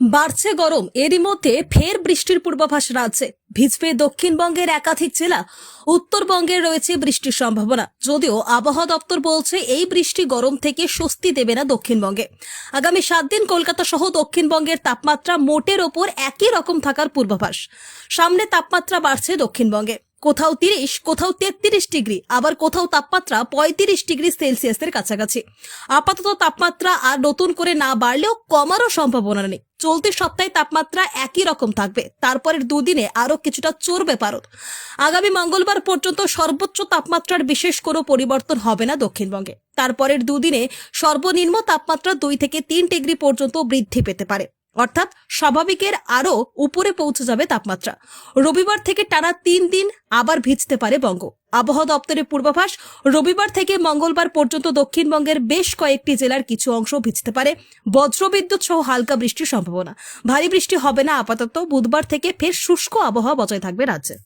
বাড়ছে গরম, এরই মধ্যে ফের বৃষ্টির পূর্বাভাস রাজ্যে। ভিজবে দক্ষিণবঙ্গের একাধিক জেলা। উত্তরবঙ্গে রয়েছে বৃষ্টির সম্ভাবনা, যদিও আবহাওয়া দপ্তর বলছে এই বৃষ্টি গরম থেকে স্বস্তি দেবে না দক্ষিণবঙ্গে। আগামী 7 দিন কলকাতা সহ দক্ষিণবঙ্গের তাপমাত্রা মোটের ওপর একই রকম থাকার পূর্বাভাস। সামনে তাপমাত্রা বাড়ছে দক্ষিণবঙ্গে, কোথাও 30, কোথাও 33 ডিগ্রি, আবার কোথাও তাপমাত্রা 35 ডিগ্রি সেলসিয়াসের কাছাকাছি। আপাতত তাপমাত্রা আর নতুন করে না বাড়লেও কমারও সম্ভাবনা নেই। চলতি সপ্তাহে তাপমাত্রা একই রকম থাকবে, তারপরের দুদিনে আরো কিছুটা চড়বে পারদ। আগামী মঙ্গলবার পর্যন্ত সর্বোচ্চ তাপমাত্রার বিশেষ কোনো পরিবর্তন হবে না দক্ষিণবঙ্গে। তারপরের দুদিনে সর্বনিম্ন তাপমাত্রা 2 থেকে 3 ডিগ্রি পর্যন্ত বৃদ্ধি পেতে পারে, অর্থাৎ স্বাভাবিকের আরো উপরে পৌঁছে যাবে তাপমাত্রা। রবিবার থেকে টানা 3 দিন আবার ভিজতে পারে বঙ্গ। আবহাওয়া দপ্তরের পূর্বাভাস, রবিবার থেকে মঙ্গলবার পর্যন্ত দক্ষিণবঙ্গের বেশ কয়েকটি জেলার কিছু অংশ ভিজতে পারে। বজ্রবিদ্যুৎ সহ হালকা বৃষ্টির সম্ভাবনা। ভারী বৃষ্টি হবে না আপাতত। বুধবার থেকে ফের শুষ্ক আবহাওয়া বজায় থাকবে রাজ্যে।